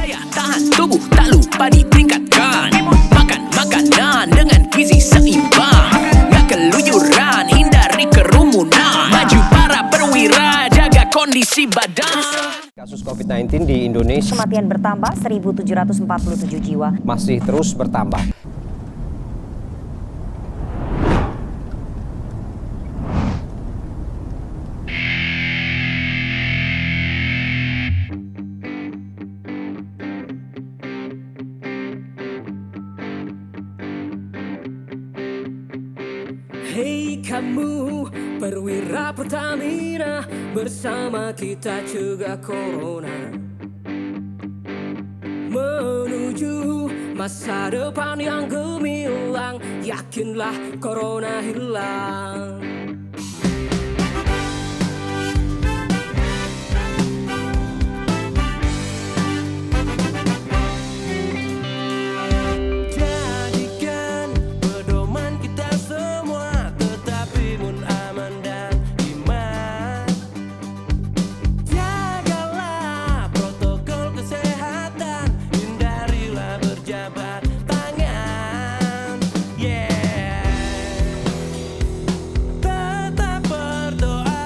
Daya tahan tubuh tak lupa ditingkatkan. Makan makanan dengan gizi seimbang. Gak keluyuran, hindari kerumunan. Maju para perwira, jaga kondisi badan. Kasus COVID-19 di Indonesia Kematian bertambah 1.747 jiwa. masih terus bertambah. Hei kamu perwira Pertamina, bersama kita cegah corona, menuju masa depan yang gemilang. Yakinlah corona hilang. Jadikan pedoman kita semua, tetapi mun aman dan iman. Jagalah protokol kesehatan, hindarilah berjabat tangan. Yeah. Tetap berdoa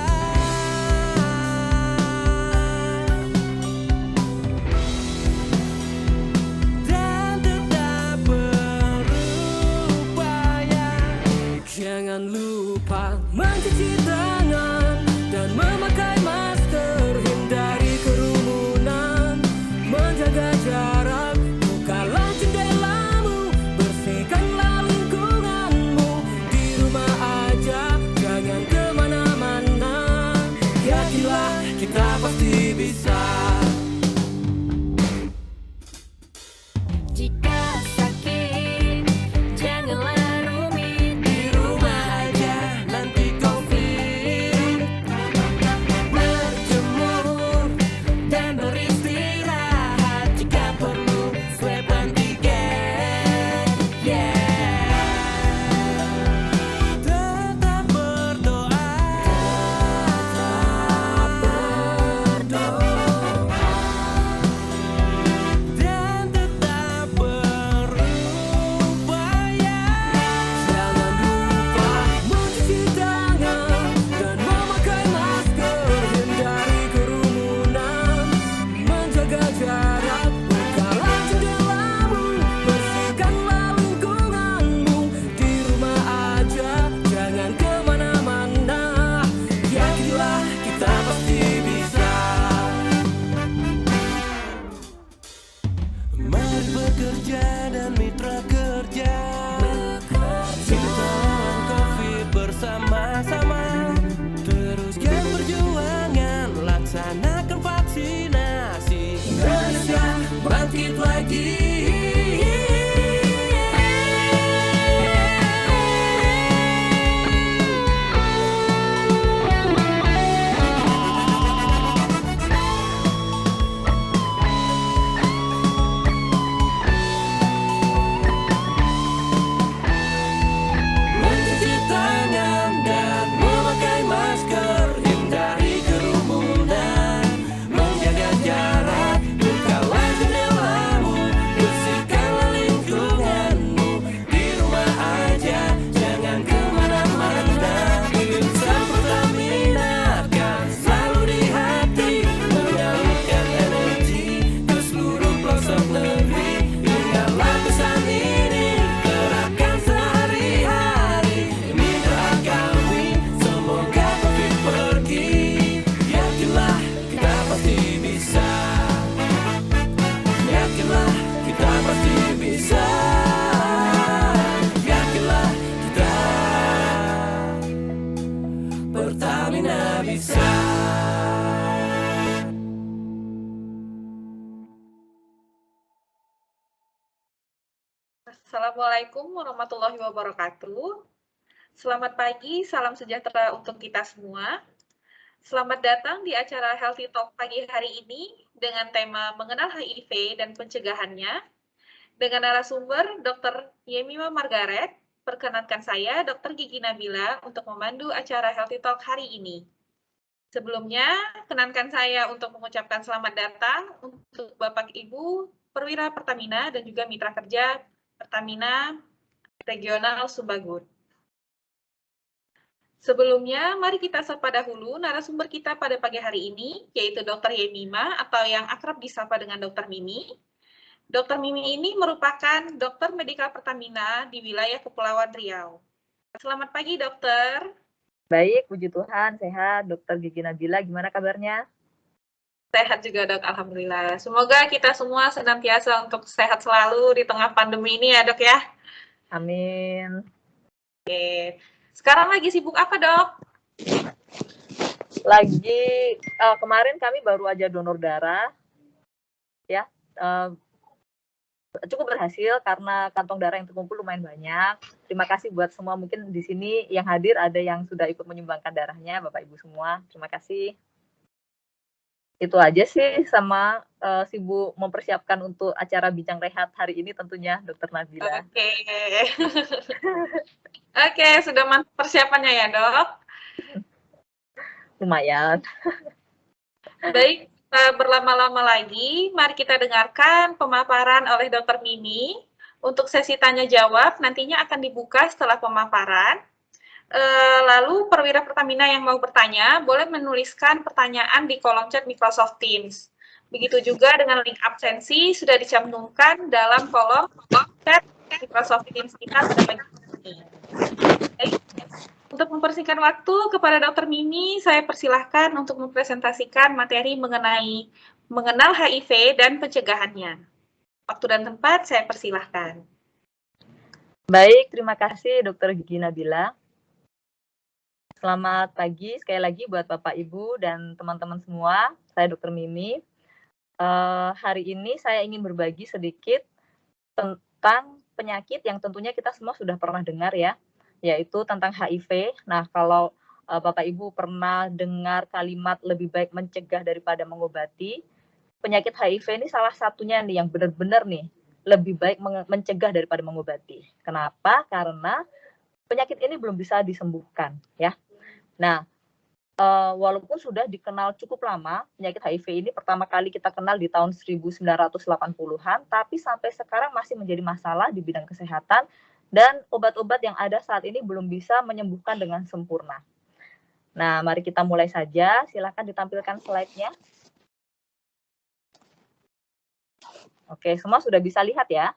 dan tetap berupaya. Jangan lupa mencuci tangan dan memakai masker, hindari kerumunan, menjaga jarak, bukalah jendelamu, bersihkanlah lingkunganmu. Di rumah aja, jangan kemana-mana. Yakinlah kita pasti bisa. Jika sakit, janganlah rumit. Di rumah aja, nanti COVID. Berjemur dan beristirahat, jika perlu swab antigen. Yeah. Tetap berdoa, dan tetap berupaya. Jangan lupa mencuci tangan dan memakai masker, hindari kerumunan, menjaga jarak, bukalah jendelamu, bersihkanlah lingkunganmu. Di rumah aja, jangan kemana-mana. Yakinlah kita pasti bisa. Mari bekerja dan mitra kerja, kita lawan COVID bersama-sama. Teruskan perjuangan, laksanakan vaksinasi. Indonesia bangkit lagi. Mencuci tangan dan memakai masker, hindari kerumunan, menjaga jarak, bukalah jendelamu, bersihkanlah lingkunganmu. Di rumah aja, jangan kemana-mana. Insan Pertamina kan selalu di hati, menyalurkan energi ke seluruh pelosok negeri. Ingatlah pesan ini, terapkan sehari-hari. Demi doa kami, semoga COVID pergi. Yakinlah kita pasti bisa. Yakinlah kita pasti bisa. Yakinlah kita Pertamina bisa. Assalamualaikum warahmatullahi wabarakatuh. Selamat pagi, salam sejahtera untuk kita semua. Selamat datang di acara Healthy Talk pagi hari ini dengan tema mengenal HIV dan pencegahannya dengan narasumber Dr. Yemima Margaret. Perkenankan saya Dr. Gigi Nabila untuk memandu acara Healthy Talk hari ini. Sebelumnya, kenankan saya untuk mengucapkan selamat datang untuk Bapak Ibu perwira Pertamina dan juga mitra kerja Pertamina Regional Subbagut. Sebelumnya, mari kita sapa dahulu narasumber kita pada pagi hari ini, yaitu Dr. Yemima atau yang akrab disapa dengan Dr. Mimi. Dr. Mimi ini merupakan dokter medikal Pertamina di wilayah Kepulauan Riau. Selamat pagi, dokter. Baik, puji Tuhan, sehat. Dokter Gigi Nabila, gimana kabarnya? Sehat juga, Dok. Alhamdulillah. Semoga kita semua senantiasa untuk sehat selalu di tengah pandemi ini ya, Dok ya. Amin. Oke. Sekarang lagi sibuk apa, Dok? Lagi kemarin kami baru aja donor darah, ya. Cukup berhasil karena kantong darah yang terkumpul lumayan banyak. Terima kasih buat semua, mungkin di sini yang hadir ada yang sudah ikut menyumbangkan darahnya, Bapak Ibu semua. Terima kasih. Itu aja sih, sama sibuk mempersiapkan untuk acara Bincang Rehat hari ini tentunya, Dokter Nabila. Oke. Oke, sudah mantap persiapannya ya, Dok? Lumayan. Baik, berlama-lama lagi, mari kita dengarkan pemaparan oleh Dr. Mimi. Untuk sesi tanya jawab nantinya akan dibuka setelah pemaparan. Lalu perwira Pertamina yang mau bertanya boleh menuliskan pertanyaan di kolom chat Microsoft Teams. Begitu juga dengan link absensi sudah dicantumkan dalam kolom chat Microsoft Teams kita pada pagi ini. Baik. Untuk mempersingkat waktu kepada Dr. Mimi, saya persilahkan untuk mempresentasikan materi mengenal HIV dan pencegahannya. Waktu dan tempat saya persilahkan. Baik, terima kasih Dr. Gigi Nabila. Selamat pagi sekali lagi buat Bapak Ibu dan teman-teman semua. Saya Dr. Mimi. Hari ini saya ingin berbagi sedikit tentang penyakit yang tentunya kita semua sudah pernah dengar ya, yaitu tentang HIV. Nah, kalau Bapak Ibu pernah dengar kalimat lebih baik mencegah daripada mengobati, penyakit HIV ini salah satunya nih yang benar-benar nih lebih baik mencegah daripada mengobati. Kenapa? Karena penyakit ini belum bisa disembuhkan ya. Nah, walaupun sudah dikenal cukup lama, penyakit HIV ini pertama kali kita kenal di tahun 1980-an, tapi sampai sekarang masih menjadi masalah di bidang kesehatan dan obat-obat yang ada saat ini belum bisa menyembuhkan dengan sempurna. Nah, mari kita mulai saja. Silakan ditampilkan slide-nya. Oke, semua sudah bisa lihat ya.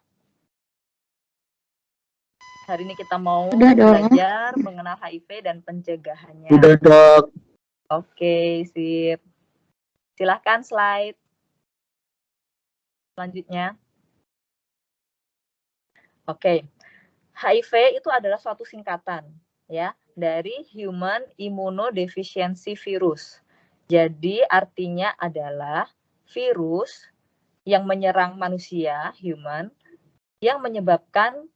Hari ini kita mau belajar mengenal HIV dan pencegahannya. Udah, Dok. Oke, sip. Silakan slide selanjutnya. Oke. HIV itu adalah suatu singkatan ya dari Human Immunodeficiency Virus. Jadi artinya adalah virus yang menyerang manusia, human, yang menyebabkan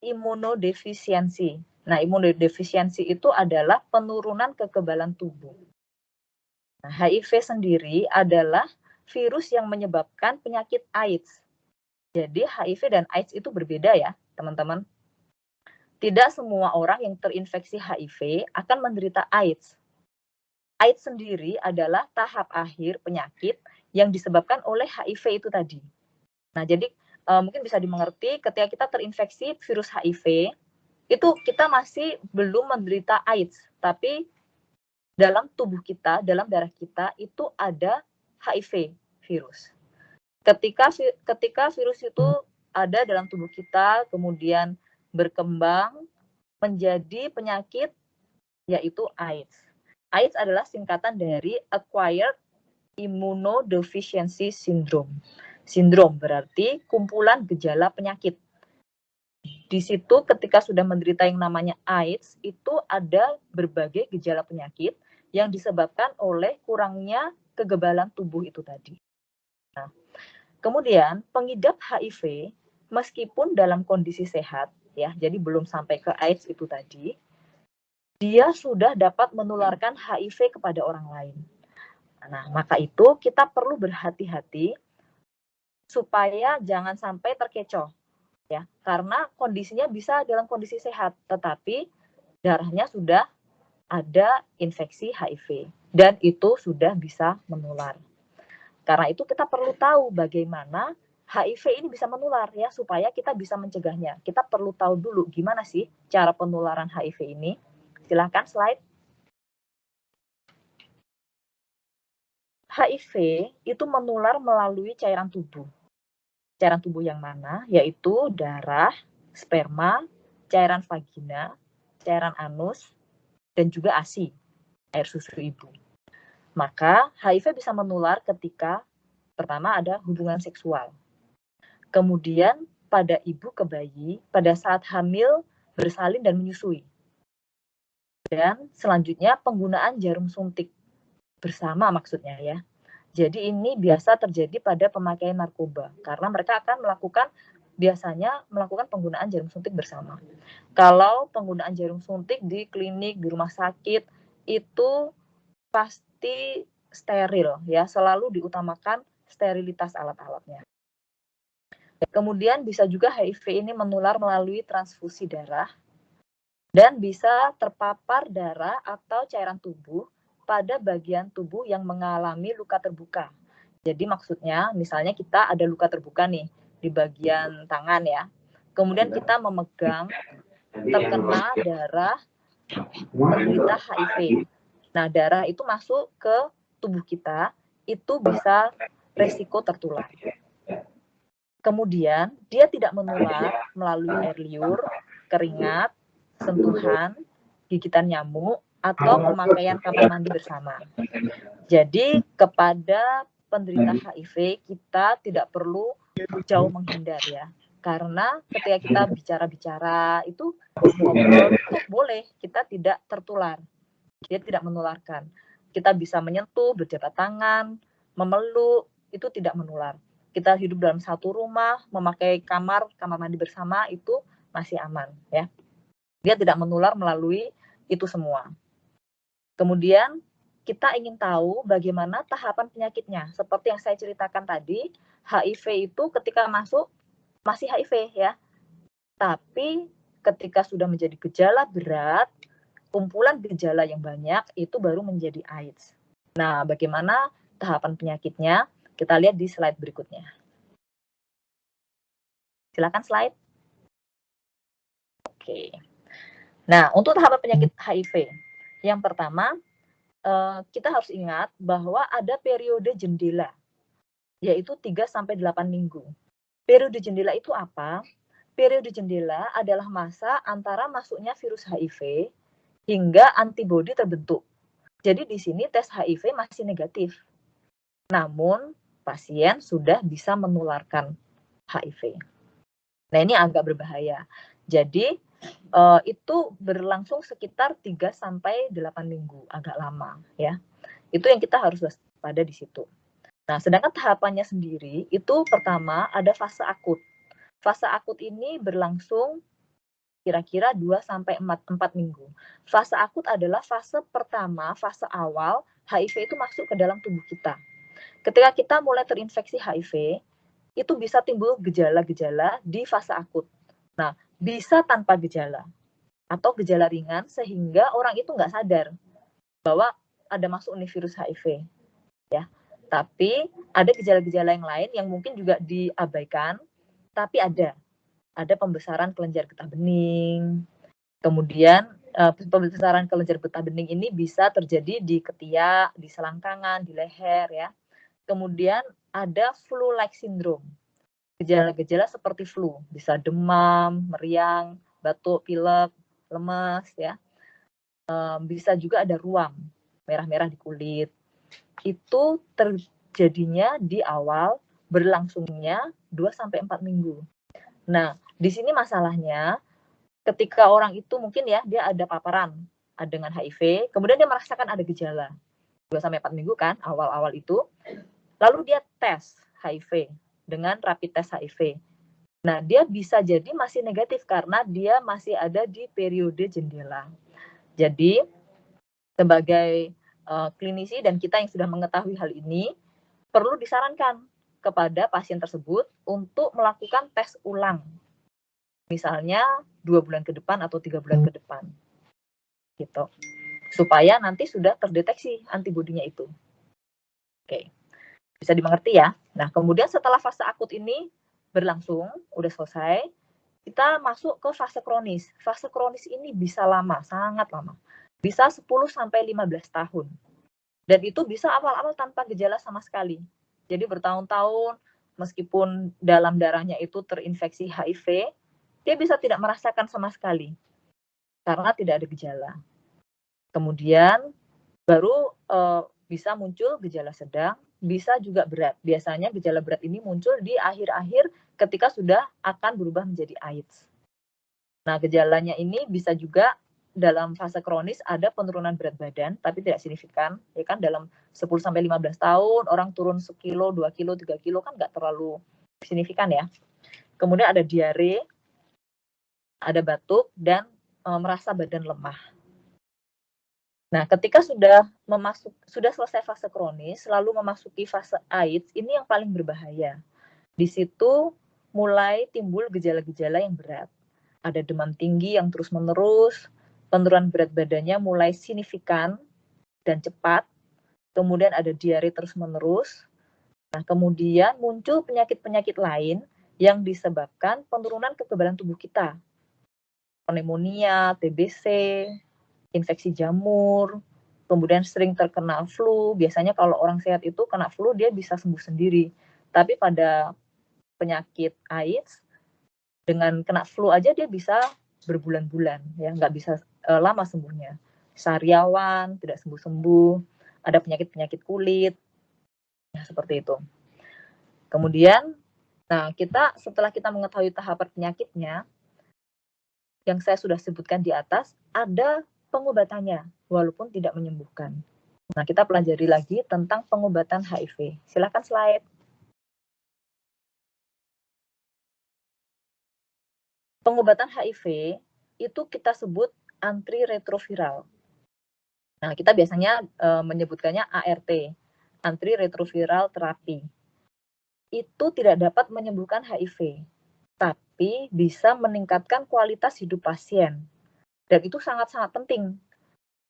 imunodefisiensi. Nah, imunodefisiensi itu adalah penurunan kekebalan tubuh. Nah, HIV sendiri adalah virus yang menyebabkan penyakit AIDS. Jadi HIV dan AIDS itu berbeda ya, teman-teman. Tidak semua orang yang terinfeksi HIV akan menderita AIDS. AIDS sendiri adalah tahap akhir penyakit yang disebabkan oleh HIV itu tadi. Nah, jadi mungkin bisa dimengerti ketika kita terinfeksi virus HIV, itu kita masih belum menderita AIDS, tapi dalam tubuh kita, dalam darah kita itu ada HIV virus. Ketika virus itu ada dalam tubuh kita, kemudian berkembang menjadi penyakit yaitu AIDS. AIDS adalah singkatan dari Acquired Immunodeficiency Syndrome. Sindrom berarti kumpulan gejala penyakit. Di situ ketika sudah menderita yang namanya AIDS, itu ada berbagai gejala penyakit yang disebabkan oleh kurangnya kekebalan tubuh itu tadi. Nah, kemudian pengidap HIV meskipun dalam kondisi sehat ya, jadi belum sampai ke AIDS itu tadi, dia sudah dapat menularkan HIV kepada orang lain. Nah, maka itu kita perlu berhati-hati supaya jangan sampai terkecoh ya, karena kondisinya bisa dalam kondisi sehat tetapi darahnya sudah ada infeksi HIV dan itu sudah bisa menular. Karena itu kita perlu tahu bagaimana HIV ini bisa menular ya, supaya kita bisa mencegahnya. Kita perlu tahu dulu gimana sih cara penularan HIV ini. Silahkan slide. HIV itu menular melalui cairan tubuh. Cairan tubuh yang mana? Yaitu darah, sperma, cairan vagina, cairan anus, dan juga ASI, air susu ibu. Maka HIV bisa menular ketika pertama ada hubungan seksual. Kemudian pada ibu ke bayi pada saat hamil, bersalin dan menyusui. Dan selanjutnya penggunaan jarum suntik bersama maksudnya ya. Jadi ini biasa terjadi pada pemakaian narkoba karena mereka akan biasanya melakukan penggunaan jarum suntik bersama. Kalau penggunaan jarum suntik di klinik, di rumah sakit itu pasti steril ya, selalu diutamakan sterilitas alat-alatnya. Kemudian bisa juga HIV ini menular melalui transfusi darah dan bisa terpapar darah atau cairan tubuh pada bagian tubuh yang mengalami luka terbuka. Jadi maksudnya misalnya kita ada luka terbuka nih di bagian tangan ya. Kemudian kita memegang terkena darah penderita HIV. Nah, darah itu masuk ke tubuh kita, itu bisa resiko tertular. Kemudian dia tidak menular melalui air liur, keringat, sentuhan, gigitan nyamuk, atau pemakaian kamar mandi bersama. Jadi kepada penderita HIV kita tidak perlu jauh menghindar ya. Karena ketika kita bicara-bicara itu ngobrol itu boleh, kita tidak tertular. Dia tidak menularkan. Kita bisa menyentuh, berjabat tangan, memeluk, itu tidak menular. Kita hidup dalam satu rumah, memakai kamar mandi bersama itu masih aman ya. Dia tidak menular melalui itu semua. Kemudian kita ingin tahu bagaimana tahapan penyakitnya. Seperti yang saya ceritakan tadi, HIV itu ketika masuk masih HIV ya. Tapi ketika sudah menjadi gejala berat, kumpulan gejala yang banyak itu baru menjadi AIDS. Nah, bagaimana tahapan penyakitnya? Kita lihat di slide berikutnya. Silakan slide. Oke. Nah, untuk tahapan penyakit HIV, yang pertama, kita harus ingat bahwa ada periode jendela, yaitu 3-8 minggu. Periode jendela itu apa? Periode jendela adalah masa antara masuknya virus HIV hingga antibodi terbentuk. Jadi di sini tes HIV masih negatif. Namun pasien sudah bisa menularkan HIV. Nah, ini agak berbahaya. Jadi itu berlangsung sekitar 3-8 minggu, agak lama ya. Itu yang kita harus waspada di situ. Nah, sedangkan tahapannya sendiri itu pertama ada fase akut. Fase akut ini berlangsung kira-kira 2-4 minggu. Fase akut adalah fase pertama, fase awal HIV itu masuk ke dalam tubuh kita. Ketika kita mulai terinfeksi HIV, itu bisa timbul gejala-gejala di fase akut. Nah, bisa tanpa gejala atau gejala ringan sehingga orang itu nggak sadar bahwa ada masuk nih virus HIV. Ya, tapi ada gejala-gejala yang lain yang mungkin juga diabaikan, tapi ada pembesaran kelenjar getah bening. Kemudian pembesaran kelenjar getah bening ini bisa terjadi di ketiak, di selangkangan, di leher ya. Kemudian ada flu-like syndrome. Gejala-gejala seperti flu, bisa demam, meriang, batuk, pilek, lemas ya. Bisa juga ada ruam merah-merah di kulit. Itu terjadinya di awal, berlangsungnya 2-4 minggu. Nah, di sini masalahnya ketika orang itu mungkin ya dia ada paparan dengan HIV, kemudian dia merasakan ada gejala 2-4 minggu kan awal-awal itu, lalu dia tes HIV dengan rapid test HIV. Nah, dia bisa jadi masih negatif karena dia masih ada di periode jendela. Jadi sebagai klinisi dan kita yang sudah mengetahui hal ini, perlu disarankan kepada pasien tersebut untuk melakukan tes ulang. Misalnya 2 bulan ke depan atau 3 bulan ke depan. Gitu. supaya nanti sudah terdeteksi antibodinya itu. Oke, bisa dimengerti ya. Nah, kemudian setelah fase akut ini berlangsung, udah selesai, kita masuk ke fase kronis. Fase kronis ini bisa lama, sangat lama. Bisa 10 sampai 15 tahun. Dan itu bisa awal-awal tanpa gejala sama sekali. Jadi bertahun-tahun, meskipun dalam darahnya itu terinfeksi HIV, dia bisa tidak merasakan sama sekali karena tidak ada gejala. Kemudian baru bisa muncul gejala sedang, bisa juga berat. Biasanya gejala berat ini muncul di akhir-akhir ketika sudah akan berubah menjadi AIDS. Nah, gejalanya ini bisa juga dalam fase kronis ada penurunan berat badan, tapi tidak signifikan. Ya kan, dalam 10 sampai 15 tahun orang turun 1 kilo, 2 kilo, 3 kilo kan nggak terlalu signifikan ya. Kemudian ada diare, ada batuk, dan merasa badan lemah. Nah, ketika sudah selesai fase kronis, lalu memasuki fase AIDS, ini yang paling berbahaya. Di situ mulai timbul gejala-gejala yang berat. Ada demam tinggi yang terus-menerus, penurunan berat badannya mulai signifikan dan cepat, kemudian ada diare terus-menerus. Nah, kemudian muncul penyakit-penyakit lain yang disebabkan penurunan kekebalan tubuh kita. Pneumonia, TBC, infeksi jamur, kemudian sering terkena flu. Biasanya kalau orang sehat itu kena flu dia bisa sembuh sendiri. Tapi pada penyakit AIDS, dengan kena flu aja dia bisa berbulan-bulan, ya nggak bisa lama sembuhnya. Sariawan, tidak sembuh-sembuh, ada penyakit-penyakit kulit, ya, seperti itu. Kemudian, nah setelah kita mengetahui tahapan penyakitnya, yang saya sudah sebutkan di atas, ada pengobatannya, walaupun tidak menyembuhkan. Nah, kita pelajari lagi tentang pengobatan HIV. Silakan slide. Pengobatan HIV itu kita sebut antiretroviral. Nah, kita biasanya menyebutkannya ART, antiretroviral terapi. Itu tidak dapat menyembuhkan HIV, tapi bisa meningkatkan kualitas hidup pasien. Dan itu sangat-sangat penting,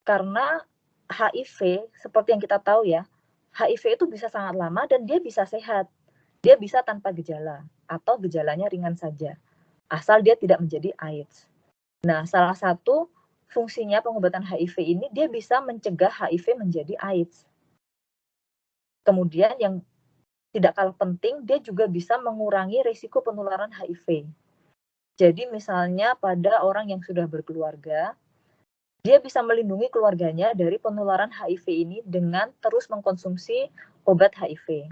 karena HIV, seperti yang kita tahu ya, HIV itu bisa sangat lama dan dia bisa sehat. Dia bisa tanpa gejala, atau gejalanya ringan saja, asal dia tidak menjadi AIDS. Nah, salah satu fungsinya pengobatan HIV ini, dia bisa mencegah HIV menjadi AIDS. Kemudian yang tidak kalah penting, dia juga bisa mengurangi risiko penularan HIV. Jadi misalnya pada orang yang sudah berkeluarga, dia bisa melindungi keluarganya dari penularan HIV ini dengan terus mengkonsumsi obat HIV.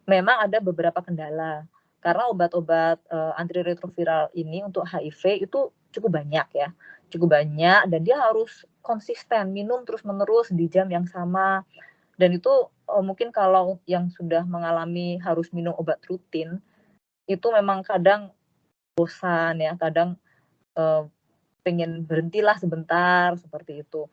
Memang ada beberapa kendala, karena obat-obat antiretroviral ini untuk HIV itu cukup banyak ya, dan dia harus konsisten minum terus-menerus di jam yang sama. Dan itu mungkin kalau yang sudah mengalami harus minum obat rutin, itu memang kadang bosan ya, kadang pengen berhentilah sebentar, seperti itu.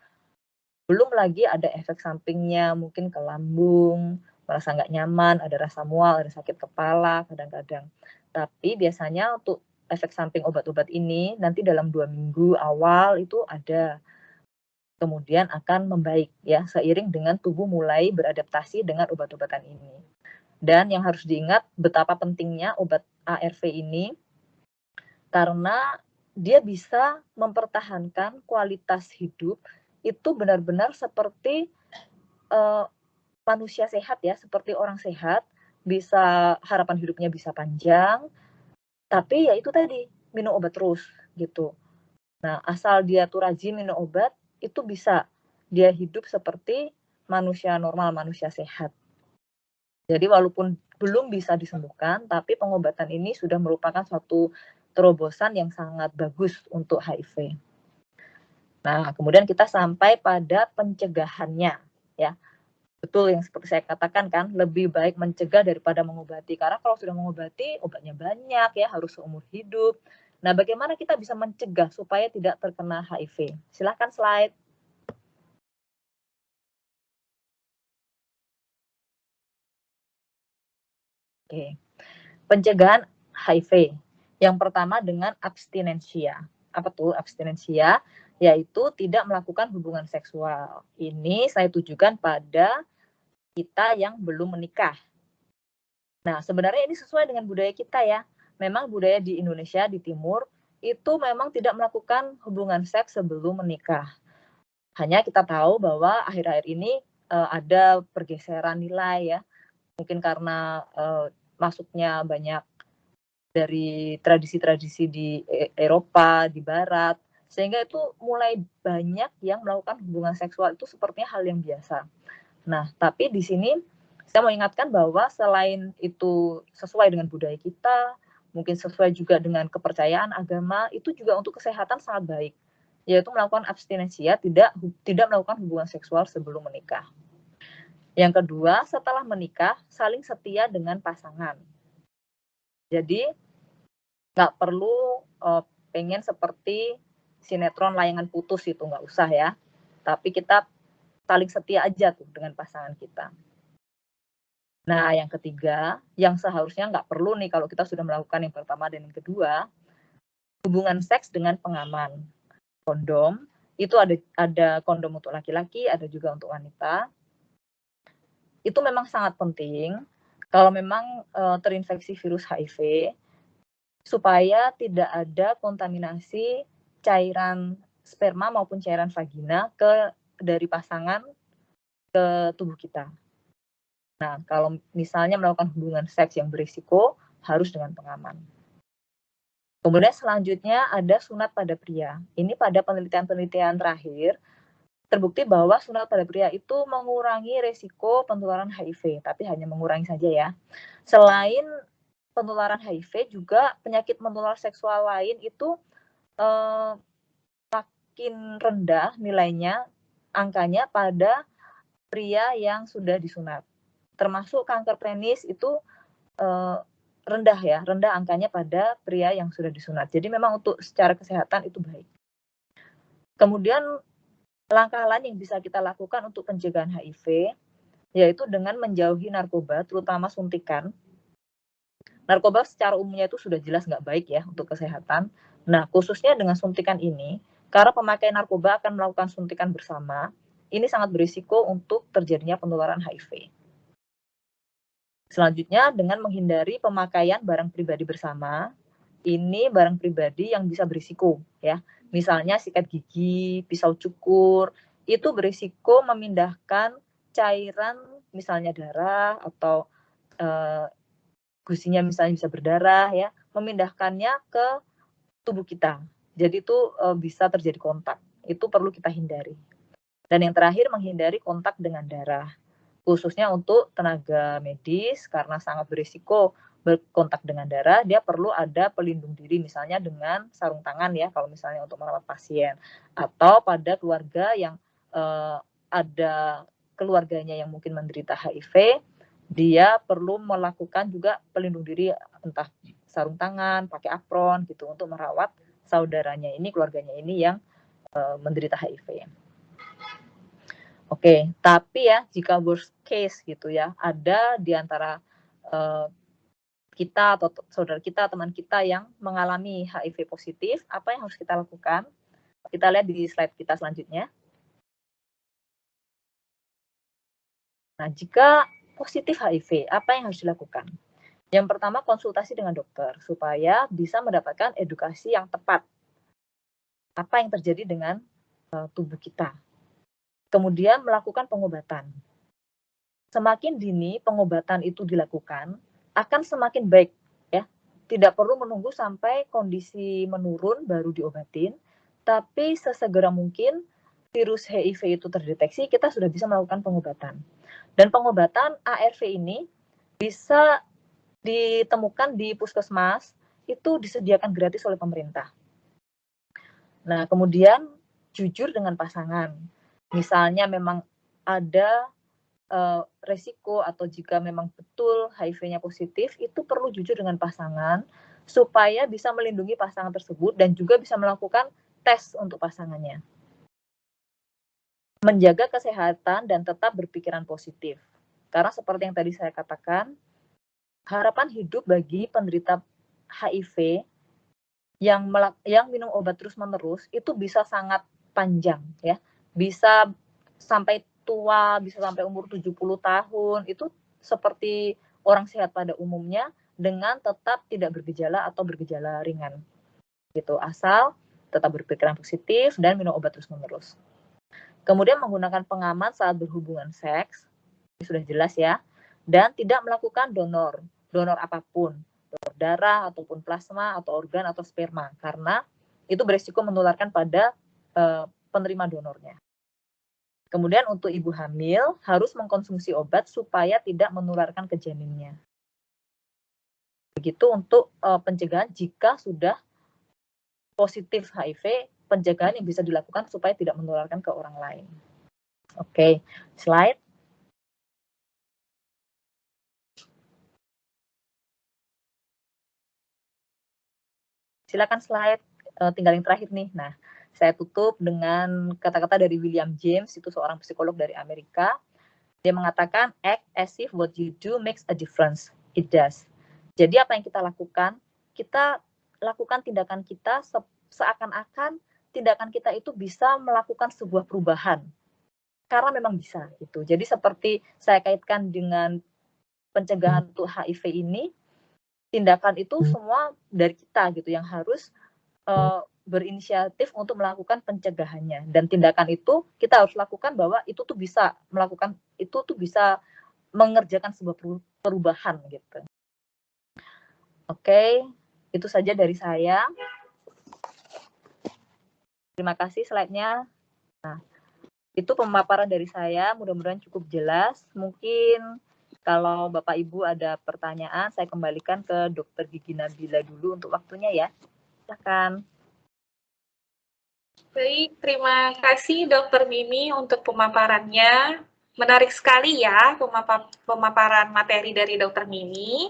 Belum lagi ada efek sampingnya, mungkin ke lambung, merasa nggak nyaman, ada rasa mual, ada sakit kepala kadang-kadang. Tapi biasanya untuk efek samping obat-obat ini nanti dalam 2 minggu awal itu ada. Kemudian akan membaik ya, seiring dengan tubuh mulai beradaptasi dengan obat-obatan ini. Dan yang harus diingat betapa pentingnya obat ARV ini, karena dia bisa mempertahankan kualitas hidup itu benar-benar seperti manusia sehat ya, seperti orang sehat, bisa harapan hidupnya bisa panjang, tapi ya itu tadi, minum obat terus gitu. Nah, asal dia tuh rajin minum obat, itu bisa dia hidup seperti manusia normal, manusia sehat. Jadi walaupun belum bisa disembuhkan, tapi pengobatan ini sudah merupakan suatu terobosan yang sangat bagus untuk HIV. Nah, kemudian kita sampai pada pencegahannya ya. Betul yang seperti saya katakan kan, lebih baik mencegah daripada mengobati. Karena kalau sudah mengobati, obatnya banyak ya, harus seumur hidup. Nah, bagaimana kita bisa mencegah supaya tidak terkena HIV? Silahkan slide. Oke. Pencegahan HIV. Yang pertama dengan abstinensia. Apa tuh abstinensia? yaitu tidak melakukan hubungan seksual. Ini saya tujukan pada kita yang belum menikah. Nah, sebenarnya ini sesuai dengan budaya kita ya. Memang budaya di Indonesia, di Timur, itu memang tidak melakukan hubungan seks sebelum menikah. Hanya kita tahu bahwa akhir-akhir ini ada pergeseran nilai ya. Mungkin karena masuknya banyak dari tradisi-tradisi di Eropa, di Barat, sehingga itu mulai banyak yang melakukan hubungan seksual itu sepertinya hal yang biasa. Nah, tapi di sini saya mau ingatkan bahwa selain itu sesuai dengan budaya kita, mungkin sesuai juga dengan kepercayaan agama, itu juga untuk kesehatan sangat baik, yaitu melakukan abstinensia, tidak melakukan hubungan seksual sebelum menikah. Yang kedua, setelah menikah, saling setia dengan pasangan. Jadi, nggak perlu pengen seperti sinetron layangan putus itu, nggak usah ya. Tapi kita saling setia aja tuh dengan pasangan kita. Nah, yang ketiga, yang seharusnya nggak perlu nih kalau kita sudah melakukan yang pertama dan yang kedua, hubungan seks dengan pengaman. Kondom, itu ada kondom untuk laki-laki, ada juga untuk wanita. Itu memang sangat penting kalau memang terinfeksi virus HIV, supaya tidak ada kontaminasi cairan sperma maupun cairan vagina dari pasangan ke tubuh kita. Nah, kalau misalnya melakukan hubungan seks yang berisiko, harus dengan pengaman. Kemudian selanjutnya ada sunat pada pria. Ini pada penelitian-penelitian terakhir, terbukti bahwa sunat pada pria itu mengurangi resiko penularan HIV, tapi hanya mengurangi saja ya. Selain penularan HIV, juga penyakit menular seksual lain itu makin rendah nilainya, angkanya pada pria yang sudah disunat. Termasuk kanker penis itu rendah angkanya pada pria yang sudah disunat. Jadi memang untuk secara kesehatan itu baik. Kemudian langkah lain yang bisa kita lakukan untuk pencegahan HIV, yaitu dengan menjauhi narkoba, terutama suntikan. Narkoba secara umumnya itu sudah jelas nggak baik ya untuk kesehatan. Nah, khususnya dengan suntikan ini, karena pemakai narkoba akan melakukan suntikan bersama, ini sangat berisiko untuk terjadinya penularan HIV. Selanjutnya, dengan menghindari pemakaian barang pribadi bersama, ini barang pribadi yang bisa berisiko ya. Misalnya sikat gigi, pisau cukur, itu berisiko memindahkan cairan misalnya darah atau gusinya misalnya bisa berdarah ya, memindahkannya ke tubuh kita. Jadi itu bisa terjadi kontak. Itu perlu kita hindari. Dan yang terakhir, menghindari kontak dengan darah. Khususnya untuk tenaga medis, karena sangat berisiko berkontak dengan darah, dia perlu ada pelindung diri, misalnya dengan sarung tangan ya, kalau misalnya untuk merawat pasien. Atau pada keluarga yang ada keluarganya yang mungkin menderita HIV, dia perlu melakukan juga pelindung diri, entah sarung tangan, pakai apron gitu, untuk merawat saudaranya ini, keluarganya ini yang menderita HIV. Oke, tapi ya jika worst case gitu ya, ada di antara kita atau saudara kita, teman kita yang mengalami HIV positif, apa yang harus kita lakukan? Kita lihat di slide kita selanjutnya. Nah, jika positif HIV, apa yang harus dilakukan? Yang pertama, konsultasi dengan dokter supaya bisa mendapatkan edukasi yang tepat. Apa yang terjadi dengan tubuh kita. Kemudian melakukan pengobatan. Semakin dini pengobatan itu dilakukan, akan semakin baik ya. Tidak perlu menunggu sampai kondisi menurun baru diobatin, tapi sesegera mungkin virus HIV itu terdeteksi, kita sudah bisa melakukan pengobatan. Dan pengobatan ARV ini bisa ditemukan di puskesmas, itu disediakan gratis oleh pemerintah. Nah, kemudian jujur dengan pasangan. Misalnya memang ada resiko atau jika memang betul HIV-nya positif, itu perlu jujur dengan pasangan supaya bisa melindungi pasangan tersebut dan juga bisa melakukan tes untuk pasangannya. Menjaga kesehatan dan tetap berpikiran positif. Karena seperti yang tadi saya katakan, harapan hidup bagi penderita HIV yang minum obat terus-menerus itu bisa sangat panjang ya. Bisa sampai tua, bisa sampai umur 70 tahun, itu seperti orang sehat pada umumnya dengan tetap tidak bergejala atau bergejala ringan. Gitu, asal tetap berpikiran positif dan minum obat terus-menerus. Kemudian menggunakan pengaman saat berhubungan seks, ini sudah jelas ya, dan tidak melakukan donor apapun, donor darah ataupun plasma atau organ atau sperma, karena itu berisiko menularkan pada penerima donornya. Kemudian untuk ibu hamil harus mengkonsumsi obat supaya tidak menularkan ke janinnya. Begitu untuk pencegahan jika sudah positif HIV, pencegahan yang bisa dilakukan supaya tidak menularkan ke orang lain. Oke, slide. Silakan slide, tinggal yang terakhir nih. Nah, saya tutup dengan kata-kata dari William James, itu seorang psikolog dari Amerika. Dia mengatakan, act as if what you do makes a difference. It does. Jadi apa yang kita lakukan tindakan kita seakan-akan tindakan kita itu bisa melakukan sebuah perubahan. Karena memang bisa gitu. Jadi seperti saya kaitkan dengan pencegahan untuk HIV ini, tindakan itu semua dari kita gitu yang harus berinisiatif untuk melakukan pencegahannya. Dan tindakan itu kita harus lakukan bahwa itu tuh bisa mengerjakan sebuah perubahan gitu. Oke, itu saja dari saya. Terima kasih slide-nya. Nah, itu pemaparan dari saya, mudah-mudahan cukup jelas. Mungkin kalau Bapak Ibu ada pertanyaan, saya kembalikan ke Dr. Gigi Nabila dulu untuk waktunya ya. Silakan. Baik, terima kasih Dr. Mimi untuk pemaparannya. Menarik sekali ya pemaparan materi dari Dr. Mimi.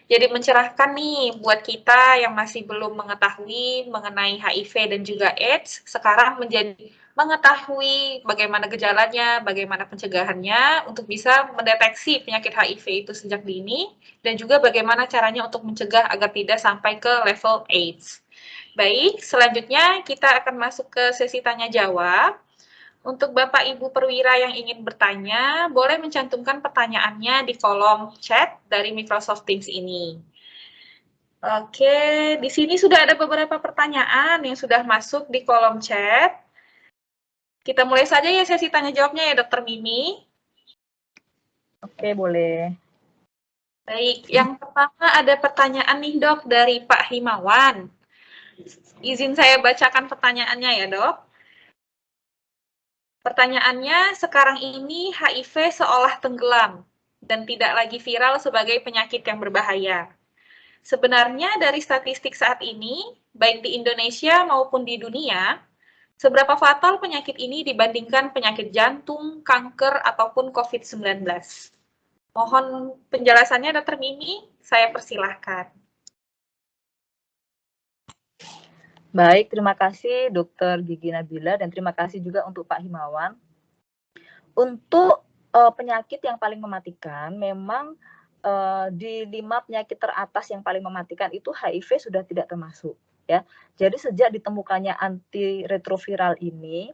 Jadi mencerahkan nih buat kita yang masih belum mengetahui mengenai HIV dan juga AIDS, sekarang menjadi mengetahui bagaimana gejalanya, bagaimana pencegahannya untuk bisa mendeteksi penyakit HIV itu sejak dini, dan juga bagaimana caranya untuk mencegah agar tidak sampai ke level AIDS. Baik, selanjutnya kita akan masuk ke sesi tanya jawab. Untuk Bapak Ibu perwira yang ingin bertanya, boleh mencantumkan pertanyaannya di kolom chat dari Microsoft Teams ini. Oke, di sini sudah ada beberapa pertanyaan yang sudah masuk di kolom chat. Kita mulai saja ya sesi tanya jawabnya ya, Dr. Mimi. Oke, boleh. Baik, yang pertama ada pertanyaan nih Dok dari Pak Himawan. Izin saya bacakan pertanyaannya ya Dok. Pertanyaannya, sekarang ini HIV seolah tenggelam dan tidak lagi viral sebagai penyakit yang berbahaya. Sebenarnya dari statistik saat ini, baik di Indonesia maupun di dunia, seberapa fatal penyakit ini dibandingkan penyakit jantung, kanker, ataupun COVID-19? Mohon penjelasannya Dr. Mimi, saya persilahkan. Baik, terima kasih Dr. Gigi Nabila dan terima kasih juga untuk Pak Himawan. Untuk penyakit yang paling mematikan, memang di 5 penyakit teratas yang paling mematikan itu HIV sudah tidak termasuk. Ya, jadi sejak ditemukannya antiretroviral ini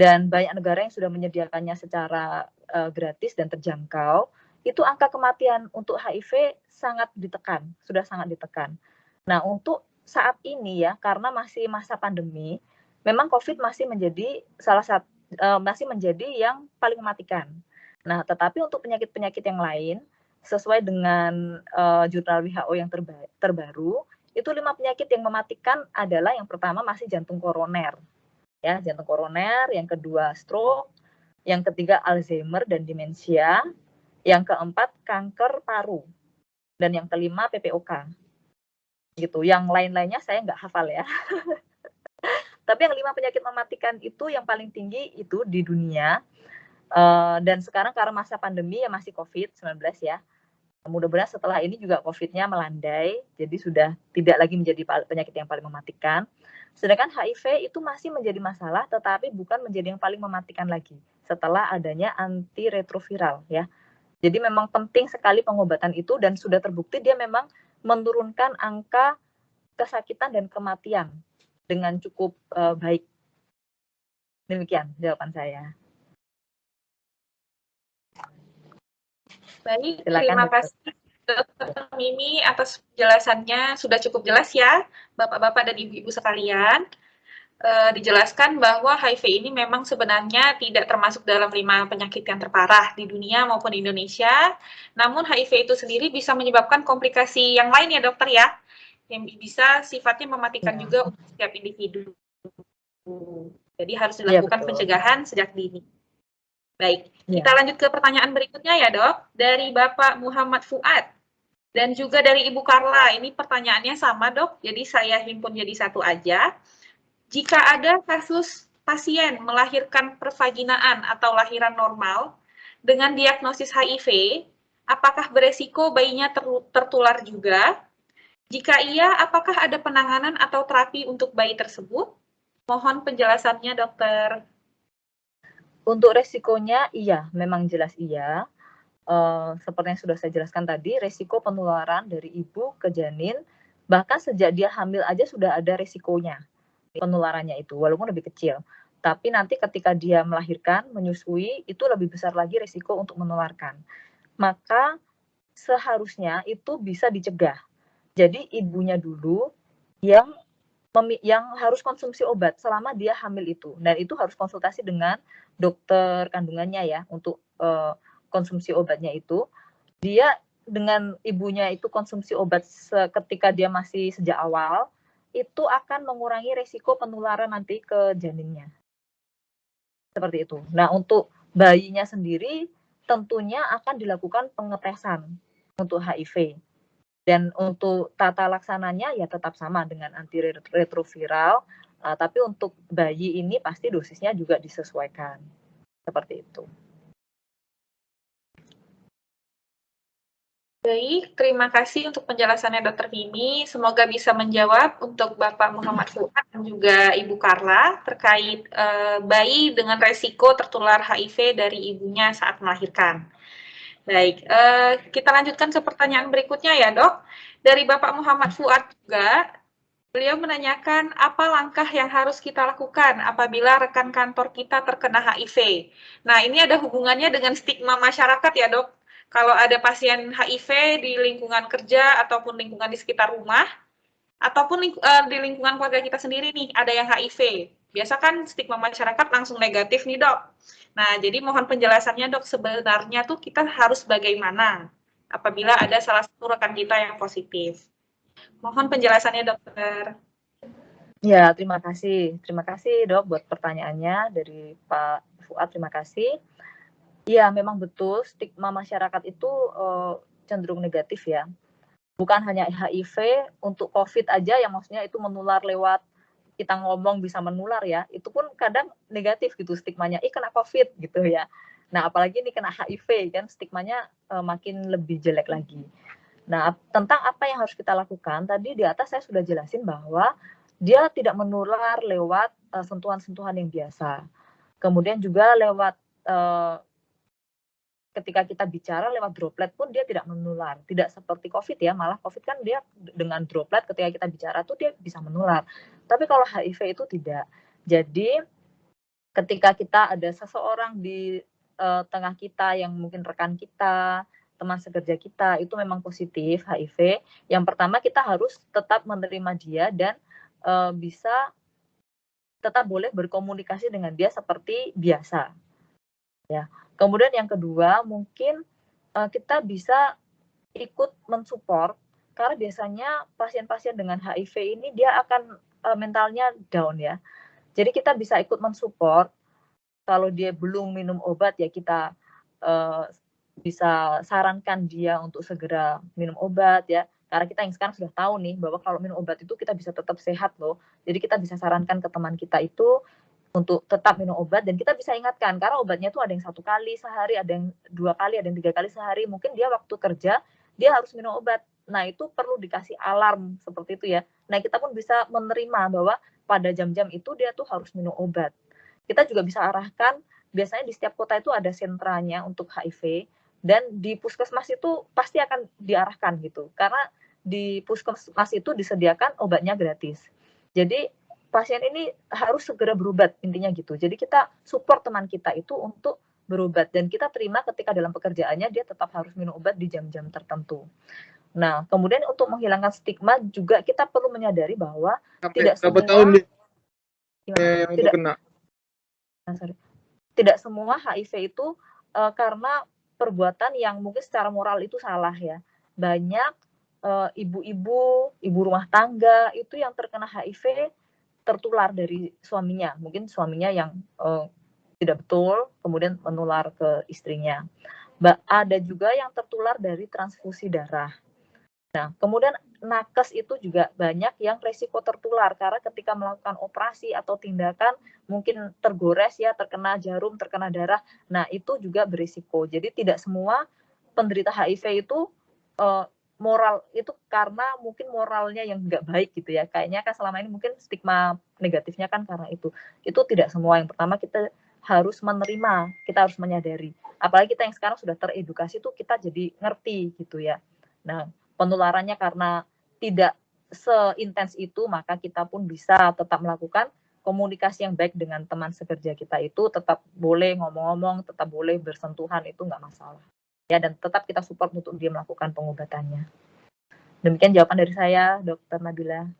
dan banyak negara yang sudah menyediakannya secara gratis dan terjangkau, itu angka kematian untuk HIV sudah sangat ditekan. Nah, untuk saat ini ya, karena masih masa pandemi, memang COVID masih menjadi masih menjadi yang paling mematikan. Nah, tetapi untuk penyakit-penyakit yang lain, sesuai dengan jurnal WHO yang terbaru, itu 5 penyakit yang mematikan adalah yang pertama masih jantung koroner, ya, jantung koroner, yang kedua stroke, yang ketiga Alzheimer dan demensia, yang keempat kanker paru, dan yang kelima PPOK. Gitu. Yang lain-lainnya saya nggak hafal ya. Tapi yang 5 penyakit mematikan itu yang paling tinggi itu di dunia. Dan sekarang karena masa pandemi ya masih COVID-19 ya. Mudah-mudahan setelah ini juga COVID-nya melandai, jadi sudah tidak lagi menjadi penyakit yang paling mematikan. Sedangkan HIV itu masih menjadi masalah, tetapi bukan menjadi yang paling mematikan lagi setelah adanya antiretroviral ya. Jadi memang penting sekali pengobatan itu dan sudah terbukti dia memang menurunkan angka kesakitan dan kematian dengan cukup baik. Demikian jawaban saya. Baik, Silakan, terima Dokter. kasih Dr. Mimi atas penjelasannya, sudah cukup jelas ya, Bapak-Bapak dan Ibu-Ibu sekalian. Dijelaskan bahwa HIV ini memang sebenarnya tidak termasuk dalam 5 penyakit yang terparah di dunia maupun di Indonesia. Namun HIV itu sendiri bisa menyebabkan komplikasi yang lain ya dokter ya, yang bisa sifatnya mematikan Ya. juga untuk setiap individu. Jadi harus Iya, dilakukan betul. pencegahan sejak dini. Baik, Ya. kita lanjut ke pertanyaan berikutnya ya dok, dari Bapak Muhammad Fuad. Dan juga dari Ibu Carla, ini pertanyaannya sama dok, jadi saya himpun jadi satu aja. Jika ada kasus pasien melahirkan pervaginaan atau lahiran normal dengan diagnosis HIV, apakah beresiko bayinya tertular juga? Jika iya, apakah ada penanganan atau terapi untuk bayi tersebut? Mohon penjelasannya, dokter. Untuk resikonya, iya, memang jelas iya. Seperti yang sudah saya jelaskan tadi, resiko penularan dari ibu ke janin, bahkan sejak dia hamil aja sudah ada resikonya penularannya itu, walaupun lebih kecil. Tapi nanti ketika dia melahirkan, menyusui, itu lebih besar lagi resiko untuk menularkan. Maka seharusnya itu bisa dicegah. Jadi ibunya dulu yang harus konsumsi obat selama dia hamil itu, dan itu harus konsultasi dengan dokter kandungannya ya untuk konsumsi obatnya itu. Dia dengan ibunya itu konsumsi obat ketika dia masih sejak awal, itu akan mengurangi resiko penularan nanti ke janinnya. Seperti itu. Nah, untuk bayinya sendiri tentunya akan dilakukan pengetesan untuk HIV. Dan untuk tata laksananya ya tetap sama dengan antiretroviral, tapi untuk bayi ini pasti dosisnya juga disesuaikan. Seperti itu. Baik, terima kasih untuk penjelasannya Dr. Mimi. Semoga bisa menjawab untuk Bapak Muhammad Fuad dan juga Ibu Carla terkait bayi dengan resiko tertular HIV dari ibunya saat melahirkan. Baik, kita lanjutkan ke pertanyaan berikutnya ya dok. Dari Bapak Muhammad Fuad juga, beliau menanyakan apa langkah yang harus kita lakukan apabila rekan kantor kita terkena HIV. Nah, ini ada hubungannya dengan stigma masyarakat ya dok. Kalau ada pasien HIV di lingkungan kerja ataupun lingkungan di sekitar rumah, ataupun di lingkungan keluarga kita sendiri nih, ada yang HIV. Biasa kan stigma masyarakat langsung negatif nih dok. Nah, jadi mohon penjelasannya dok, sebenarnya tuh kita harus bagaimana apabila ada salah satu rekan kita yang positif. Mohon penjelasannya dokter. Ya, terima kasih. Terima kasih dok buat pertanyaannya dari Pak Fuad, terima kasih. Ya, memang betul stigma masyarakat itu cenderung negatif ya. Bukan hanya HIV, untuk COVID aja yang maksudnya itu menular lewat kita ngomong bisa menular ya, itu pun kadang negatif gitu stigmanya, kena COVID gitu ya. Nah, apalagi ini kena HIV kan stigmanya makin lebih jelek lagi. Nah, tentang apa yang harus kita lakukan, tadi di atas saya sudah jelasin bahwa dia tidak menular lewat sentuhan-sentuhan yang biasa. Kemudian juga lewat ketika kita bicara lewat droplet pun dia tidak menular. Tidak seperti COVID ya, malah COVID kan dia dengan droplet ketika kita bicara tuh dia bisa menular. Tapi kalau HIV itu tidak. Jadi ketika kita ada seseorang di tengah kita yang mungkin rekan kita, teman sekerja kita itu memang positif HIV, yang pertama kita harus tetap menerima dia dan bisa tetap boleh berkomunikasi dengan dia seperti biasa. Ya. Kemudian yang kedua, mungkin kita bisa ikut mensupport, karena biasanya pasien-pasien dengan HIV ini dia akan mentalnya down ya. Jadi kita bisa ikut mensupport, kalau dia belum minum obat ya kita bisa sarankan dia untuk segera minum obat ya. Karena kita yang sekarang sudah tahu nih bahwa kalau minum obat itu kita bisa tetap sehat loh. Jadi kita bisa sarankan ke teman kita itu untuk tetap minum obat, dan kita bisa ingatkan karena obatnya tuh ada yang 1 kali sehari, ada yang 2 kali, ada yang 3 kali sehari. Mungkin dia waktu kerja dia harus minum obat. Nah, itu perlu dikasih alarm seperti itu ya. Nah, kita pun bisa menerima bahwa pada jam-jam itu dia tuh harus minum obat. Kita juga bisa arahkan, biasanya di setiap kota itu ada sentranya untuk HIV, dan di puskesmas itu pasti akan diarahkan gitu. Karena di puskesmas itu disediakan obatnya gratis. Jadi pasien ini harus segera berobat, intinya gitu. Jadi kita support teman kita itu untuk berobat dan kita terima ketika dalam pekerjaannya dia tetap harus minum obat di jam-jam tertentu. Nah, kemudian untuk menghilangkan stigma juga kita perlu menyadari bahwa tidak berapa semua tahun nih gimana? yang untuk kena? Tidak semua HIV itu karena perbuatan yang mungkin secara moral itu salah ya. Banyak ibu-ibu, ibu rumah tangga itu yang terkena HIV tertular dari suaminya. Mungkin suaminya yang tidak betul, kemudian menular ke istrinya. Ada juga yang tertular dari transfusi darah. Nah, kemudian nakes itu juga banyak yang resiko tertular karena ketika melakukan operasi atau tindakan mungkin tergores ya, terkena jarum, terkena darah. Nah, itu juga berisiko. Jadi tidak semua penderita HIV itu moral itu karena mungkin moralnya yang nggak baik gitu ya. Kayaknya kan selama ini mungkin stigma negatifnya kan karena itu. Itu tidak semua. Yang pertama kita harus menerima, kita harus menyadari. Apalagi kita yang sekarang sudah teredukasi tuh kita jadi ngerti gitu ya. Nah, penularannya karena tidak seintens itu, maka kita pun bisa tetap melakukan komunikasi yang baik dengan teman sekerja kita itu, tetap boleh ngomong-ngomong, tetap boleh bersentuhan, itu nggak masalah. Ya, dan tetap kita support untuk dia melakukan pengobatannya. Demikian jawaban dari saya, Dr. Nabila.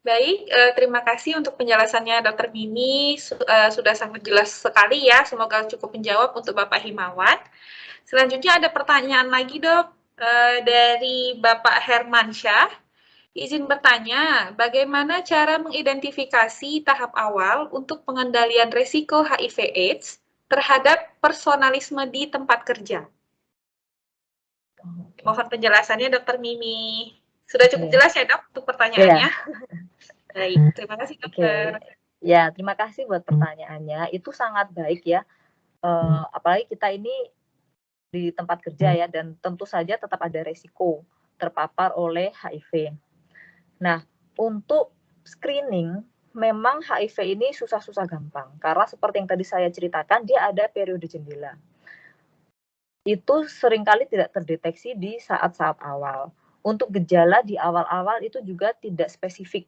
Baik, terima kasih untuk penjelasannya Dr. Mimi, sudah sangat jelas sekali ya, semoga cukup menjawab untuk Bapak Himawan. Selanjutnya ada pertanyaan lagi dok, dari Bapak Hermansyah. Izin bertanya, bagaimana cara mengidentifikasi tahap awal untuk pengendalian risiko HIV/AIDS terhadap personalisme di tempat kerja? Mohon penjelasannya Dr. Mimi. Sudah cukup jelas ya dok untuk pertanyaannya? Baik, terima kasih dokter. Ya, terima kasih buat pertanyaannya. Itu sangat baik ya. Apalagi kita ini di tempat kerja ya, dan tentu saja tetap ada resiko terpapar oleh HIV. Nah, untuk screening, memang HIV ini susah-susah gampang. Karena seperti yang tadi saya ceritakan, dia ada periode jendela. Itu seringkali tidak terdeteksi di saat-saat awal. Untuk gejala di awal-awal itu juga tidak spesifik.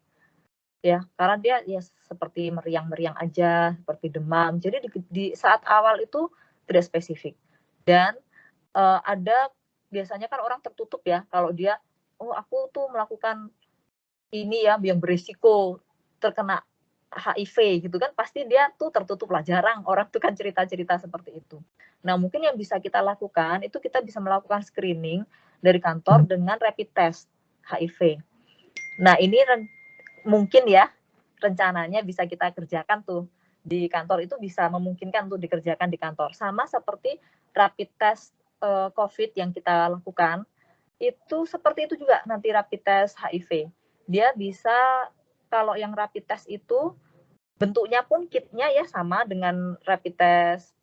Ya, karena dia ya seperti meriang-meriang aja, seperti demam. Jadi di saat awal itu tidak spesifik. Dan ada biasanya kan orang tertutup ya, kalau dia, oh aku tuh melakukan ini ya yang berisiko terkena HIV gitu kan, pasti dia tuh tertutup lah, jarang orang tuh kan cerita-cerita seperti itu. Nah, mungkin yang bisa kita lakukan itu kita bisa melakukan screening dari kantor dengan rapid test HIV. Nah, ini mungkin ya rencananya bisa kita kerjakan tuh di kantor, itu bisa memungkinkan tuh dikerjakan di kantor. Sama seperti rapid test COVID yang kita lakukan, itu seperti itu juga nanti rapid test HIV. Dia bisa, kalau yang rapid test itu bentuknya pun kitnya ya sama dengan rapid test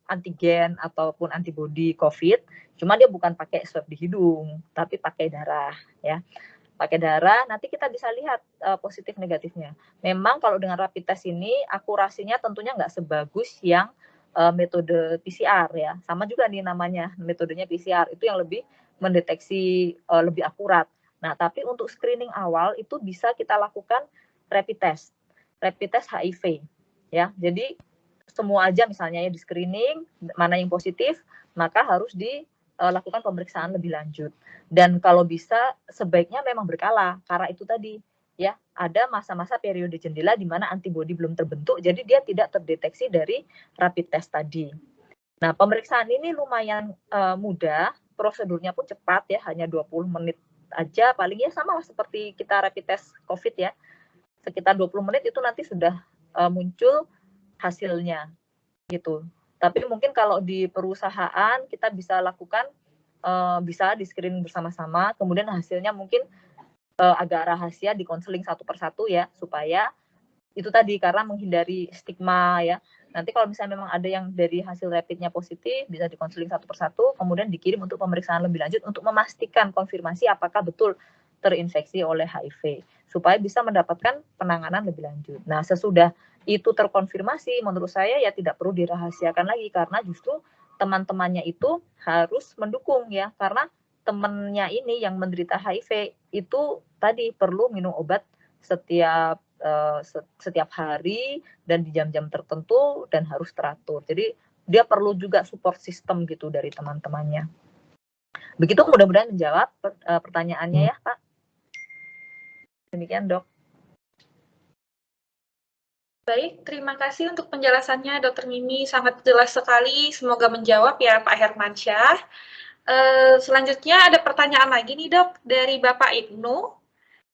antigen ataupun antibody COVID, cuma dia bukan pakai swab di hidung, tapi pakai darah ya. Pakai darah, nanti kita bisa lihat positif negatifnya. Memang kalau dengan rapid test ini akurasinya tentunya nggak sebagus yang metode PCR ya. Sama juga nih namanya, metodenya PCR itu yang lebih mendeteksi lebih akurat. Nah, tapi untuk screening awal itu bisa kita lakukan rapid test HIV ya. Jadi semua aja misalnya ya di screening, mana yang positif, maka harus dilakukan pemeriksaan lebih lanjut. Dan kalau bisa sebaiknya memang berkala, karena itu tadi ya, ada masa-masa periode jendela di mana antibodi belum terbentuk, jadi dia tidak terdeteksi dari rapid test tadi. Nah, pemeriksaan ini lumayan mudah, prosedurnya pun cepat ya, hanya 20 menit aja, paling ya sama seperti kita rapid test COVID ya, sekitar 20 menit itu nanti sudah muncul hasilnya gitu. Tapi mungkin kalau di perusahaan kita bisa lakukan, bisa di screening bersama-sama, kemudian hasilnya mungkin agak rahasia, di konseling satu persatu ya, supaya itu tadi, karena menghindari stigma ya. Nanti kalau misalnya memang ada yang dari hasil rapidnya positif, bisa di konseling satu persatu, kemudian dikirim untuk pemeriksaan lebih lanjut untuk memastikan konfirmasi apakah betul terinfeksi oleh HIV, supaya bisa mendapatkan penanganan lebih lanjut. Nah, sesudah itu terkonfirmasi, menurut saya ya tidak perlu dirahasiakan lagi, karena justru teman-temannya itu harus mendukung ya, karena temannya ini yang menderita HIV itu tadi perlu minum obat setiap setiap hari dan di jam-jam tertentu dan harus teratur. Jadi dia perlu juga support system gitu dari teman-temannya. Begitu, mudah-mudahan menjawab pertanyaannya ya, Pak. Demikian, Dok. Baik, terima kasih untuk penjelasannya, Dr. Mimi. Sangat jelas sekali. Semoga menjawab ya, Pak Hermansyah. Selanjutnya ada pertanyaan lagi nih, Dok, dari Bapak Ibnu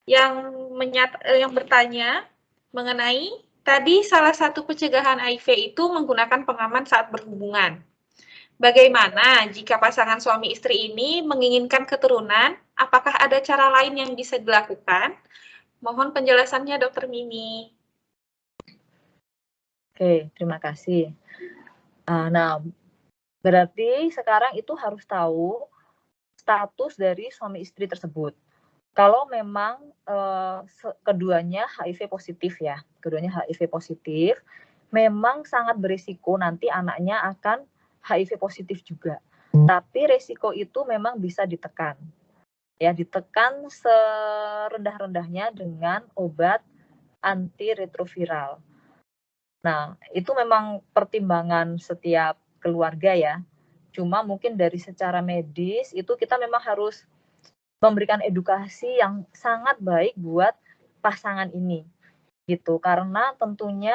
yang bertanya mengenai tadi salah satu pencegahan HIV itu menggunakan pengaman saat berhubungan. Bagaimana jika pasangan suami istri ini menginginkan keturunan? Apakah ada cara lain yang bisa dilakukan? Mohon penjelasannya, Dr. Mimi. Oke, terima kasih. Nah, berarti sekarang itu harus tahu status dari suami istri tersebut. Kalau memang keduanya HIV positif ya, keduanya HIV positif, memang sangat berisiko nanti anaknya akan HIV positif juga. Tapi risiko itu memang bisa ditekan. Ya, ditekan serendah-rendahnya dengan obat antiretroviral. Nah, itu memang pertimbangan setiap keluarga ya. Cuma mungkin dari secara medis itu kita memang harus memberikan edukasi yang sangat baik buat pasangan ini gitu, karena tentunya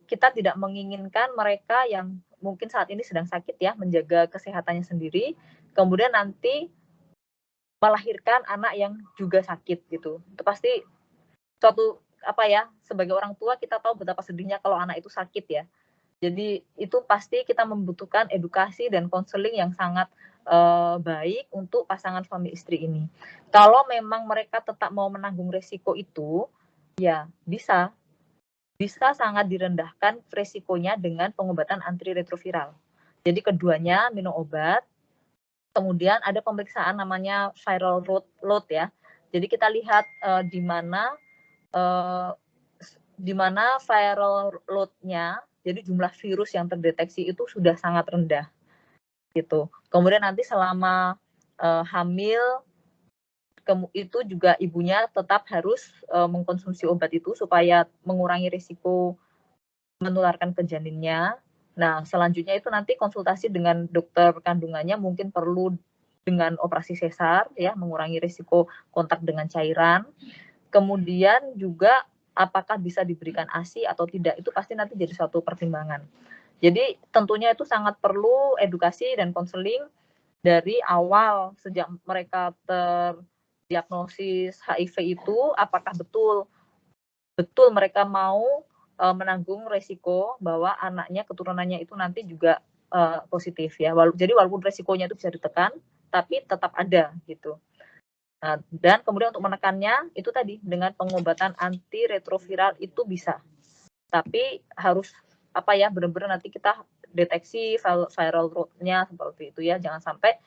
kita tidak menginginkan mereka yang mungkin saat ini sedang sakit ya menjaga kesehatannya sendiri, kemudian nanti melahirkan anak yang juga sakit gitu. Itu pasti suatu sebagai orang tua kita tahu betapa sedihnya kalau anak itu sakit ya. Jadi itu pasti kita membutuhkan edukasi dan konseling yang sangat baik untuk pasangan suami istri ini. Kalau memang mereka tetap mau menanggung resiko itu, ya bisa sangat direndahkan resikonya dengan pengobatan antiretroviral. Jadi keduanya minum obat, kemudian ada pemeriksaan namanya viral load ya. Jadi kita lihat di mana viral load-nya, jadi jumlah virus yang terdeteksi itu sudah sangat rendah gitu. Kemudian nanti selama hamil itu juga ibunya tetap harus mengkonsumsi obat itu supaya mengurangi risiko menularkan ke janinnya. Nah, selanjutnya itu nanti konsultasi dengan dokter kandungannya, mungkin perlu dengan operasi sesar ya, mengurangi risiko kontak dengan cairan. Kemudian juga apakah bisa diberikan ASI atau tidak, itu pasti nanti jadi suatu pertimbangan. Jadi tentunya itu sangat perlu edukasi dan konseling dari awal sejak mereka terdiagnosis HIV itu, apakah betul mereka mau menanggung resiko bahwa anaknya, keturunannya itu nanti juga positif ya. Jadi walaupun resikonya itu bisa ditekan, tapi tetap ada gitu. Nah, dan kemudian untuk menekannya itu tadi dengan pengobatan antiretroviral itu bisa. Tapi harus benar-benar nanti kita deteksi viral load-nya seperti itu ya. Jangan sampai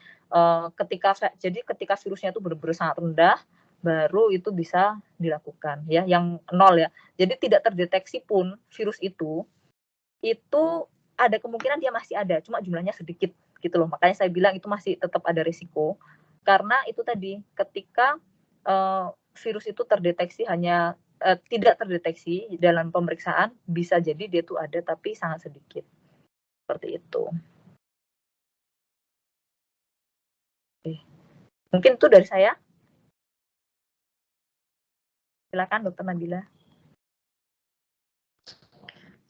ketika virusnya itu benar-benar sangat rendah, baru itu bisa dilakukan ya, yang 0 ya. Jadi tidak terdeteksi pun virus itu ada kemungkinan dia masih ada, cuma jumlahnya sedikit gitu loh. Makanya saya bilang itu masih tetap ada risiko, karena itu tadi ketika virus itu terdeteksi tidak terdeteksi dalam pemeriksaan, bisa jadi dia itu ada tapi sangat sedikit. Seperti itu. Oke. Mungkin itu dari saya. Silakan Dr. Nabila.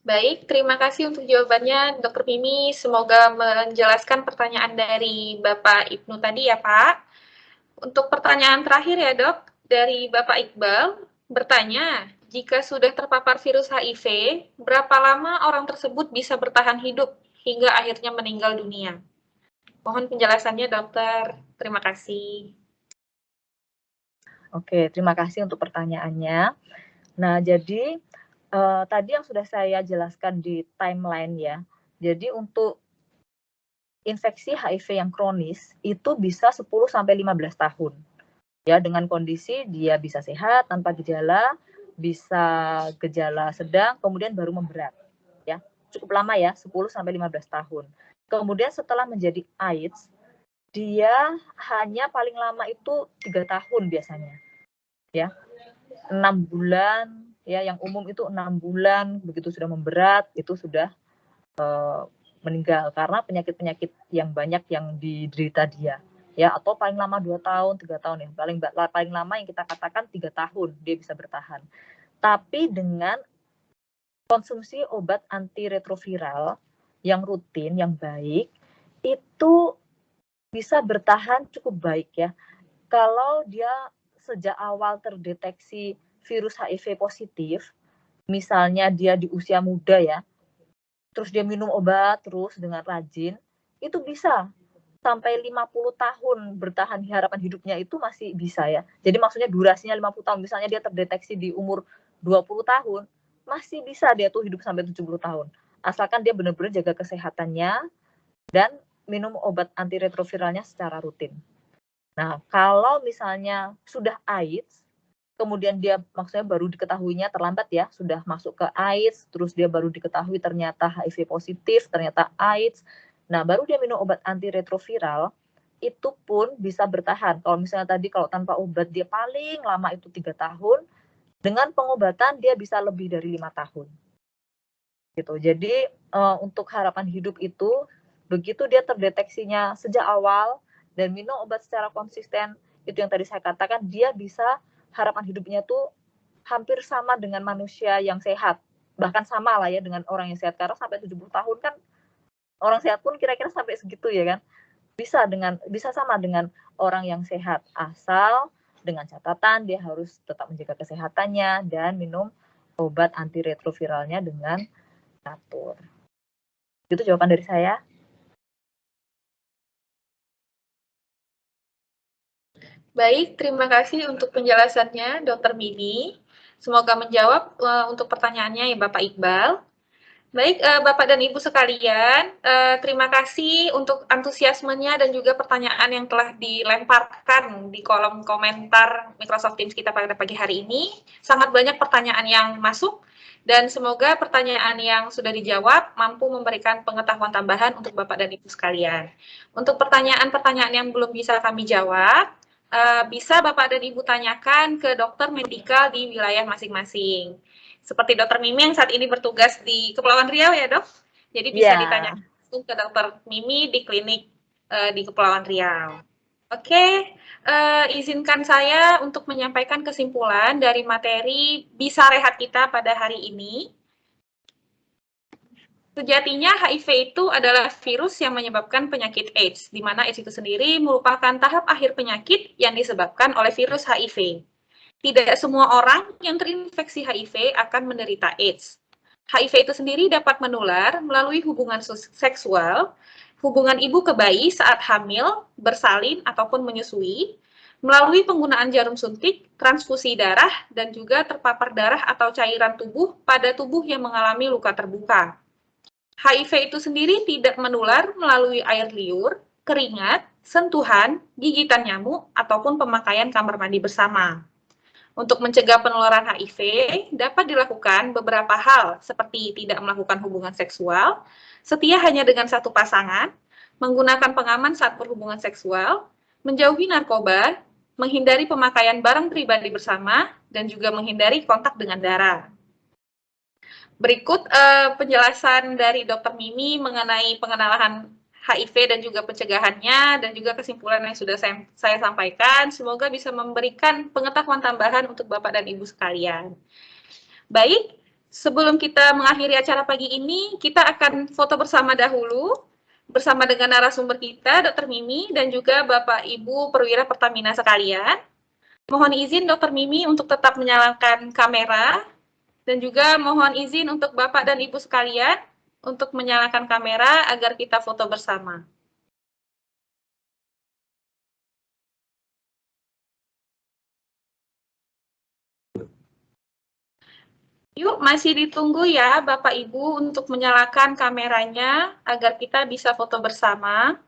Baik, terima kasih untuk jawabannya Dr. Mimi. Semoga menjelaskan pertanyaan dari Bapak Ibnu tadi ya Pak. Untuk pertanyaan terakhir ya Dok, dari Bapak Iqbal bertanya, jika sudah terpapar virus HIV, berapa lama orang tersebut bisa bertahan hidup hingga akhirnya meninggal dunia? Mohon penjelasannya dokter. Terima kasih. Oke, terima kasih untuk pertanyaannya. Nah, jadi tadi yang sudah saya jelaskan di timeline ya. Jadi untuk infeksi HIV yang kronis itu bisa 10-15 tahun. Ya, dengan kondisi dia bisa sehat tanpa gejala, bisa gejala sedang, kemudian baru memberat. Ya, cukup lama ya, 10-15 tahun. Kemudian setelah menjadi AIDS, dia hanya paling lama itu 3 tahun biasanya. Ya. 6 bulan, ya yang umum itu 6 bulan, begitu sudah memberat itu sudah meninggal karena penyakit-penyakit yang banyak yang diderita dia. Ya, atau paling lama 2 tahun, 3 tahun ya. Paling lama yang kita katakan 3 tahun dia bisa bertahan. Tapi dengan konsumsi obat antiretroviral yang rutin, yang baik, itu bisa bertahan cukup baik ya. Kalau dia sejak awal terdeteksi virus HIV positif, misalnya dia di usia muda ya, terus dia minum obat terus dengan rajin, itu bisa sampai 50 tahun bertahan, harapan hidupnya itu masih bisa ya. Jadi maksudnya durasinya 50 tahun, misalnya dia terdeteksi di umur 20 tahun, masih bisa dia tuh hidup sampai 70 tahun. Asalkan dia benar-benar jaga kesehatannya dan minum obat antiretroviralnya secara rutin. Nah, kalau misalnya sudah AIDS, kemudian dia maksudnya baru diketahuinya terlambat ya, sudah masuk ke AIDS, terus dia baru diketahui ternyata HIV positif, ternyata AIDS. Nah, baru dia minum obat antiretroviral, itu pun bisa bertahan. Kalau misalnya tadi kalau tanpa obat dia paling lama itu 3 tahun, dengan pengobatan dia bisa lebih dari 5 tahun. Gitu. Jadi untuk harapan hidup itu begitu dia terdeteksinya sejak awal dan minum obat secara konsisten, itu yang tadi saya katakan, dia bisa harapan hidupnya tuh hampir sama dengan manusia yang sehat. Bahkan sama lah ya dengan orang yang sehat, karena sampai 70 tahun kan orang sehat pun kira-kira sampai segitu ya kan. Bisa sama dengan orang yang sehat, asal dengan catatan dia harus tetap menjaga kesehatannya dan minum obat antiretroviralnya dengan teratur. Itu jawaban dari saya. Baik, terima kasih untuk penjelasannya, Dr. Mimi. Semoga menjawab untuk pertanyaannya ya Bapak Iqbal. Baik, Bapak dan Ibu sekalian, terima kasih untuk antusiasmenya dan juga pertanyaan yang telah dilemparkan di kolom komentar Microsoft Teams kita pada pagi hari ini. Sangat banyak pertanyaan yang masuk, dan semoga pertanyaan yang sudah dijawab mampu memberikan pengetahuan tambahan untuk Bapak dan Ibu sekalian. Untuk pertanyaan-pertanyaan yang belum bisa kami jawab, bisa Bapak dan Ibu tanyakan ke dokter medikal di wilayah masing-masing. Seperti Dokter Mimi yang saat ini bertugas di Kepulauan Riau ya dok, jadi bisa ditanya langsung ke Dokter Mimi di klinik di Kepulauan Riau. Oke, izinkan saya untuk menyampaikan kesimpulan dari materi Bisa Rehat kita pada hari ini. Sejatinya HIV itu adalah virus yang menyebabkan penyakit AIDS, di mana AIDS itu sendiri merupakan tahap akhir penyakit yang disebabkan oleh virus HIV. Tidak semua orang yang terinfeksi HIV akan menderita AIDS. HIV itu sendiri dapat menular melalui hubungan seksual, hubungan ibu ke bayi saat hamil, bersalin, ataupun menyusui, melalui penggunaan jarum suntik, transfusi darah, dan juga terpapar darah atau cairan tubuh pada tubuh yang mengalami luka terbuka. HIV itu sendiri tidak menular melalui air liur, keringat, sentuhan, gigitan nyamuk, ataupun pemakaian kamar mandi bersama. Untuk mencegah penularan HIV, dapat dilakukan beberapa hal seperti tidak melakukan hubungan seksual, setia hanya dengan satu pasangan, menggunakan pengaman saat berhubungan seksual, menjauhi narkoba, menghindari pemakaian barang pribadi bersama, dan juga menghindari kontak dengan darah. Berikut penjelasan dari Dr. Mimi mengenai pengenalan HIV dan juga pencegahannya, dan juga kesimpulan yang sudah saya sampaikan. Semoga bisa memberikan pengetahuan tambahan untuk Bapak dan Ibu sekalian. Baik, sebelum kita mengakhiri acara pagi ini, kita akan foto bersama dahulu, bersama dengan narasumber kita, Dr. Mimi, dan juga Bapak Ibu perwira Pertamina sekalian. Mohon izin Dr. Mimi untuk tetap menyalakan kamera, dan juga mohon izin untuk Bapak dan Ibu sekalian untuk menyalakan kamera agar kita foto bersama. Yuk, masih ditunggu ya Bapak Ibu untuk menyalakan kameranya agar kita bisa foto bersama.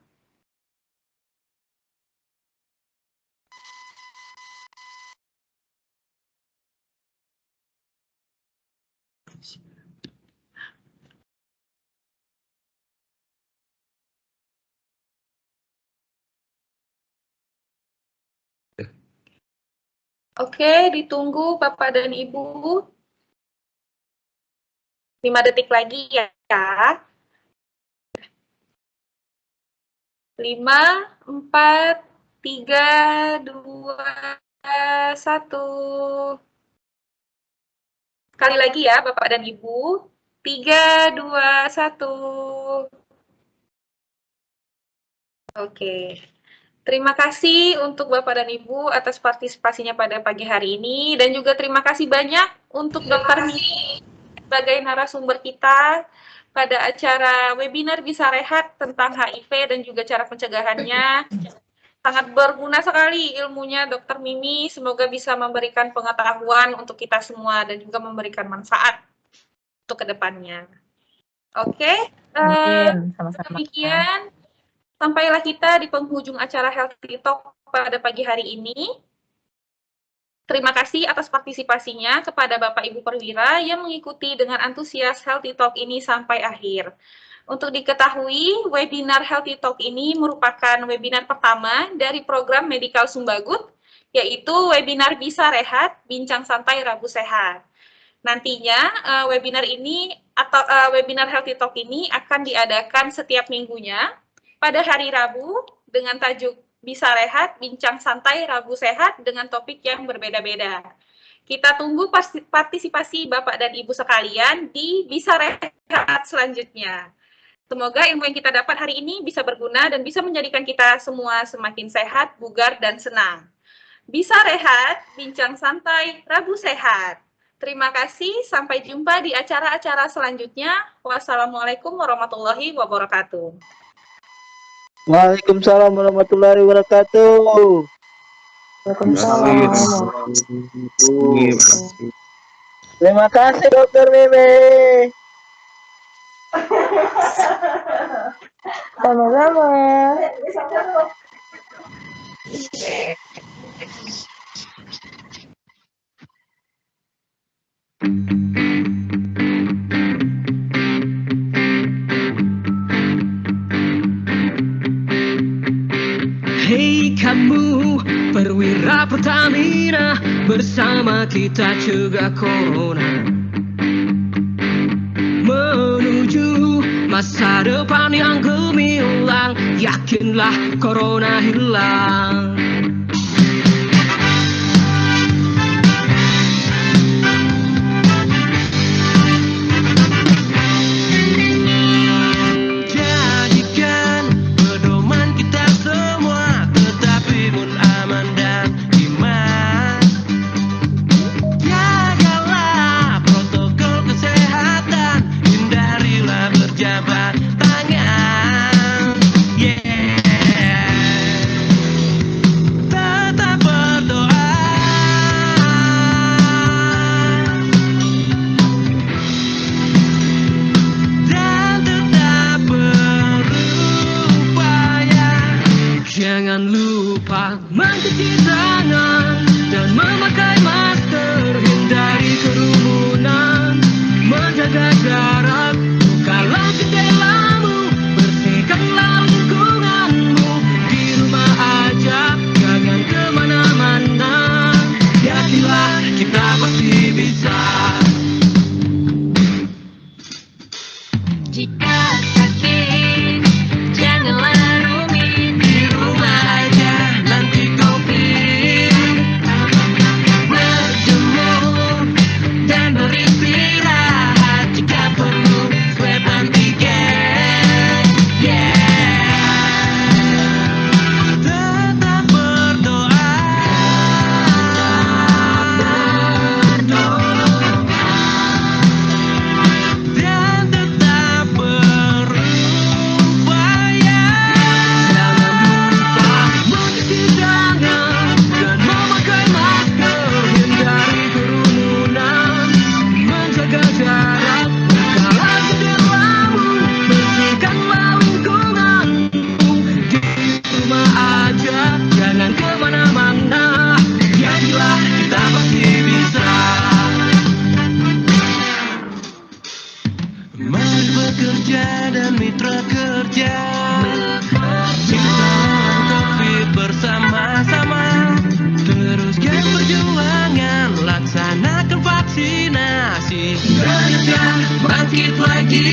Oke, ditunggu Bapak dan Ibu. 5 detik lagi ya. 5, 4, 3, 2, 1. Sekali lagi ya Bapak dan Ibu. 3, 2, 1. Oke. Terima kasih untuk Bapak dan Ibu atas partisipasinya pada pagi hari ini, dan juga terima kasih banyak untuk Dr. Mimi sebagai narasumber kita pada acara webinar Bisa Rehat tentang HIV dan juga cara pencegahannya. Sangat berguna sekali ilmunya Dr. Mimi, semoga bisa memberikan pengetahuan untuk kita semua dan juga memberikan manfaat untuk kedepannya. Oke, Sama-sama. demikian. Sampailah kita di penghujung acara Healthy Talk pada pagi hari ini. Terima kasih atas partisipasinya kepada Bapak Ibu Perwira yang mengikuti dengan antusias Healthy Talk ini sampai akhir. Untuk diketahui, webinar Healthy Talk ini merupakan webinar pertama dari program Medical Sumbagut, yaitu webinar Bisa Rehat, Bincang Santai Rabu Sehat. Nantinya webinar ini atau webinar Healthy Talk ini akan diadakan setiap minggunya pada hari Rabu dengan tajuk Bisa Rehat, Bincang Santai Rabu Sehat dengan topik yang berbeda-beda. Kita tunggu partisipasi Bapak dan Ibu sekalian di Bisa Rehat selanjutnya. Semoga ilmu yang kita dapat hari ini bisa berguna dan bisa menjadikan kita semua semakin sehat, bugar, dan senang. Bisa Rehat, Bincang Santai Rabu Sehat. Terima kasih, sampai jumpa di acara-acara selanjutnya. Wassalamualaikum warahmatullahi wabarakatuh. Waalaikumsalam warahmatullahi wabarakatuh. Terima kasih Dokter Mimi. Sama-sama. Hei kamu perwira Pertamina, bersama kita cegah corona, menuju masa depan yang gemilang. Yakinlah corona hilang. Jadikan pedoman kita semua, tetap imun, aman, dan iman. Jagalah protokol kesehatan, hindarilah berjabat tangan. Yeah. bangkit lagi.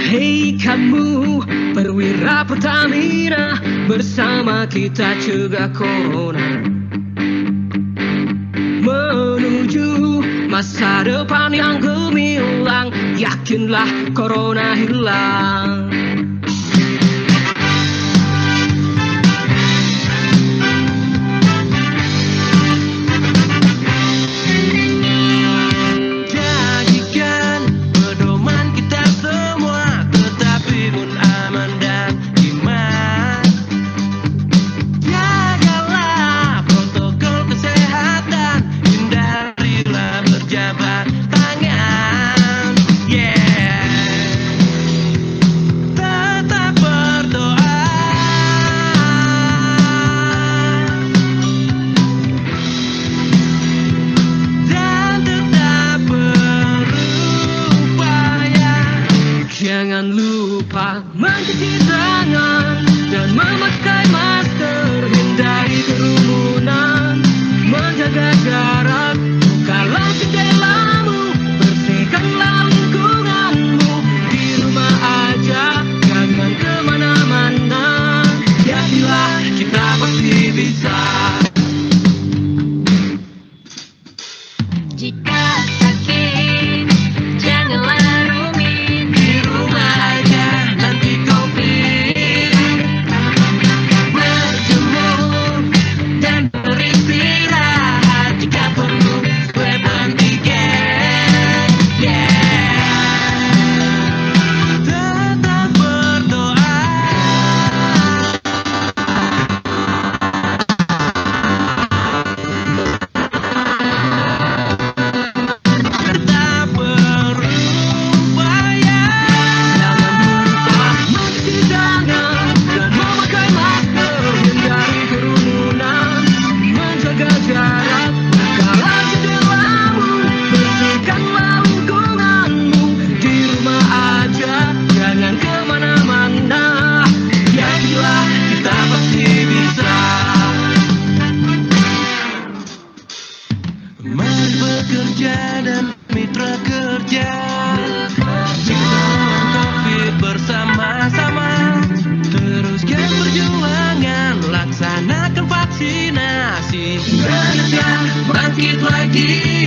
Hei kamu perwira Pertamina, bersama kita cegah corona, menuju masa depan yang gemilang. Yakinlah corona hilang. Jangan lupa mencuci tangan dan memakai masker, hindari kerumunan, menjaga jarak, bukalah jendelamu, bersihkanlah lingkunganmu, di rumah aja, jangan kemana-mana, yakinlah kita pasti bisa. Jika sakit, janganlah rumit. Di rumah aja nanti COVID. Berjemur dan beristirahat, jika perlu swab antigen. Tetap berdoa. Tetap berupaya. Jangan lupa mencuci tangan dan memakai masker, hindari kerumunan, menjaga jarak, bukalah jendelamu, bersihkanlah lingkunganmu, di rumah aja, jangan kemana-mana, yakinlah kita pasti bisa. Mari bekerja dan mitra kerja, cegah COVID bersama-sama. Teruskan perjuangan, laksanakan vaksinasi. Indonesia bangkit lagi.